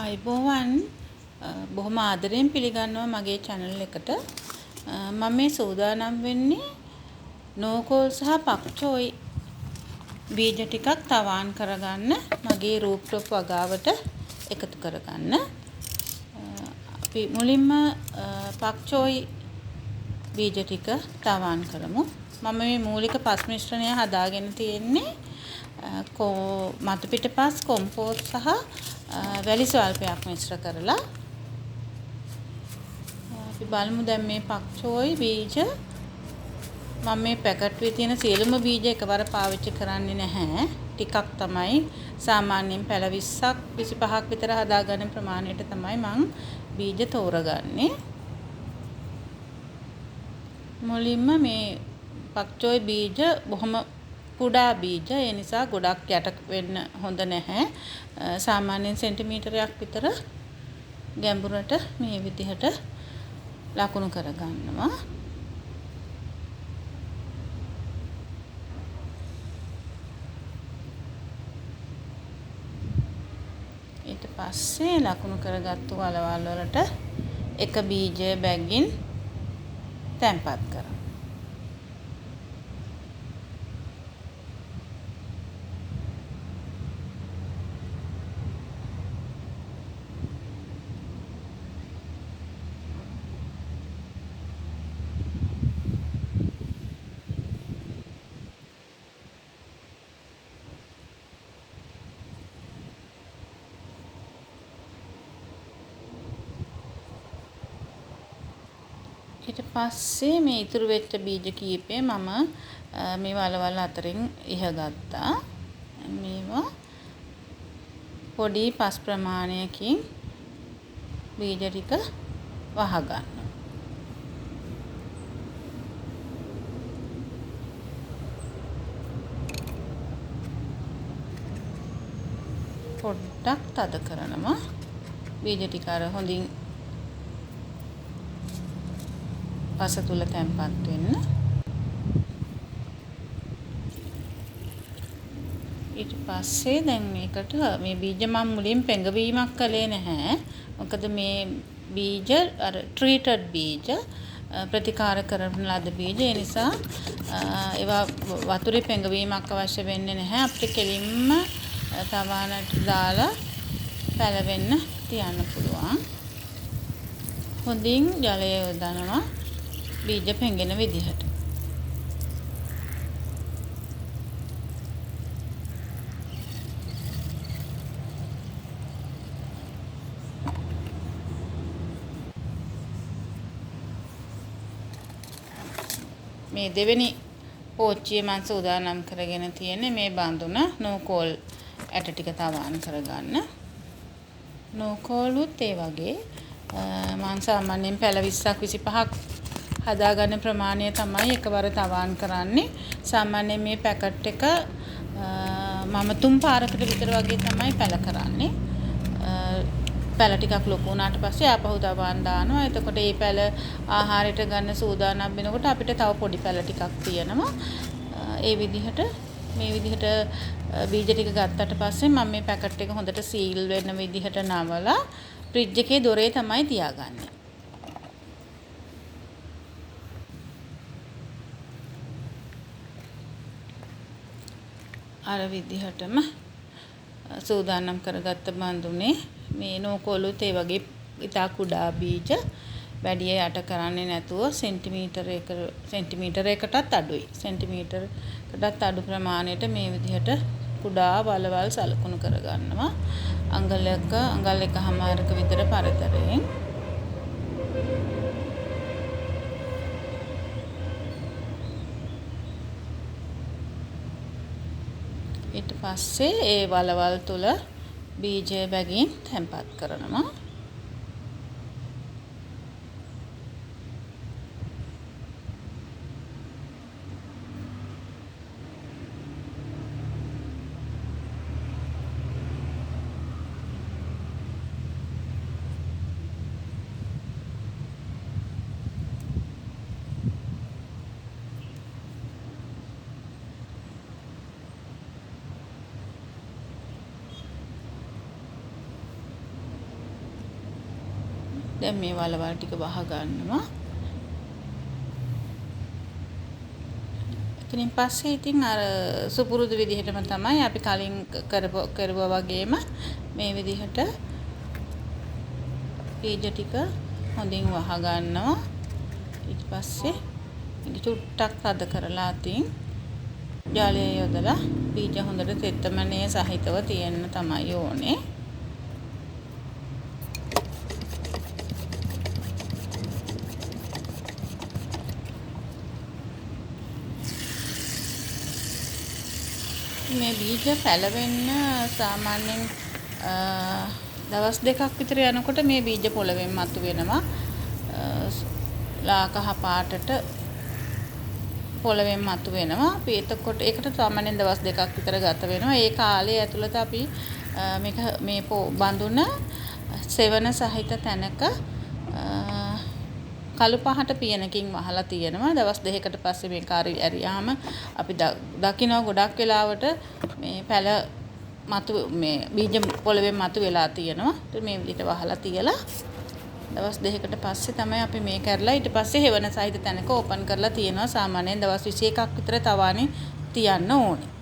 අයිබෝවන් බොහොම ආදරයෙන් පිළිගන්නවා මගේ channel එකට. මම මේ සූදානම් වෙන්නේ නෝකෝල් සහ පක්චෝයි බීජ ටිකක් තවාන් කරගන්න මගේ රූප්ටොප් වගාවට එකතු කරගන්න. අපි මුලින්ම පක්චෝයි බීජ ටික තවාන් කරමු. මම මේ මූලික පස් මිශ්‍රණය හදාගෙන තියෙන්නේ මතු පිටපස් කොම්පෝස්ට් සහ වැලි ස්වල්පයක් මිශ්‍ර කරලා. අපි බලමු දැන් මේ පක්චෝයි බීජ මම මේ පැකට් එකේ තියෙන සියලුම බීජ එකවර පාවිච්චි කරන්නේ නැහැ. ටිකක් තමයි සාමාන්‍යයෙන් පැල 20ක් 25ක් විතර හදාගන්න ප්‍රමාණයට තමයි මම බීජ තෝරගන්නේ. මුලින්ම මේ පක්චෝයි බීජ බොහොම කුඩා බීජ, ඒ නිසා ගොඩක් යට වෙන්න හොඳ නැහැ. සාමාන්‍යයෙන් සෙන්ටිමීටරයක් විතර ගැඹුරට මේ විදිහට ලකුණු කරගන්නවා. ඊට පස්සේ ලකුණු කරගත්තු වලවල් වලට එක බීජ බැගින් තැම්පත් කරනවා. ඊට පස්සේ මේ ඉතුරු වෙච්ච බීජ කීපේ මම මේ වලවල් අතරින් ඉහගත්තා. මේවා පොඩි පස් ප්‍රමාණයකින් බීජ ටික වහගන්න. පොඩ්ඩක් තද කරනවා. බීජ ටික අර හොඳින් පස තුල තැම්පත් වෙන්න. ඊට පස්සේ දැන් මේකට මේ බීජ මම මුලින් පෙඟවීමක් කළේ නැහැ. මොකද මේ බීජ අර ට්‍රීටඩ් බීජ ප්‍රතිකාර කරන ලද බීජ. ඒ නිසා ඒවා වතුරේ පෙඟවීමක් අවශ්‍ය වෙන්නේ නැහැ. අපිට කෙලින්ම තවානට දාලා පැලවෙන්න තියන්න පුළුවන්. හොඳින් ජලය යොදනවා බීජ පෙඟෙන විදිහට. මේ දෙවෙනි පෝච්චිය මම සූදානම් කරගෙන තියෙන්නේ මේ බඳුන නෝකෝල් ඇට ටික තවාන් කරගන්න. නෝකෝලුත් ඒ වගේ මම සාමාන්‍යයෙන් පැල 20ක් 25ක් හදාගන්න ප්‍රමාණය තමයි එකවර තවාන් කරන්නේ. සාමාන්‍යයෙන් මේ පැකට් එක මම 3 පාරකට විතර වගේ තමයි පැල කරන්නේ. පැල ටිකක් ලොකු වුණාට පස්සේ ආපහු තවාන් දානවා. එතකොට මේ පැල ආහාරයට ගන්න සූදානම් වෙනකොට අපිට තව පොඩි පැල ටිකක් තියෙනවා. ඒ විදිහට මේ විදිහට බීජ ටික ගත්තට පස්සේ මම මේ පැකට් එක හොඳට සීල් වෙන විදිහට නවලා ෆ්‍රිජ් එකේ දොරේ තමයි තියාගන්නේ. අර විදිහටම සූදානම් කරගත්ත බඳුනේ මේ නෝකෝලුත් ඒ වගේ ඉතා කුඩා බීජ වැඩි යට කරන්නේ නැතුව සෙන්ටිමීටරයකටත් අඩුයි. සෙන්ටිමීටරයකටත් අඩු ප්‍රමාණයට මේ විදිහට කුඩා වලවල් සලකුණු කරගන්නවා. අඟල් එකමාරක විතර පරතරයෙන්. ඊට පස්සේ ඒ වලවල් තුල බීජ බැගින් තැම්පත් කරනවා. දැන් මේ වලවල් ටික වහ ගන්නවා. ඉතින් පස්සේ ඉතින් අර සුපුරුදු විදිහටම තමයි අපි කලින් කරුවා වගේම මේ විදිහට බීජ ටික හොඳින් වහ ගන්නවා. ඊට පස්සේ චුට්ටක් තද කරලා අතින් ජලය යොදලා බීජ හොඳට තෙතමනය සහිතව තියෙන්න තමයි ඕනේ. මේ බීජ පැලවෙන්න සාමාන්‍යයෙන් දවස් 2ක් විතර යනකොට මේ බීජ පොළවෙන් මතුවෙනවා. ලා කහ පාටට පොළවෙන් මතුවෙනවා. අපි එතකොට ඒකට සාමාන්‍යයෙන් දවස් 2ක් විතර ගත වෙනවා. ඒ කාලය ඇතුළත අපි මේ බඳුන සෙවන සහිත තැනක කළු පහට පියනකින් වහලා තියෙනවා. දවස් 2කට පස්සේ මේක ඇරියාම අපි දකින්න ගොඩක් වෙලාවට මේ පැල මේ බීජ පොළවෙන් මතු වෙලා තියෙනවා. මේ විදිහට වහලා තියලා දවස් 2කට පස්සේ තමයි අපි මේ කරලා ඊට පස්සේ හෙවන සහිත තැනක ඕපන් කරලා තියෙනවා. සාමාන්‍යයෙන් දවස් 21ක් විතර තවානේ තියන්න ඕනේ.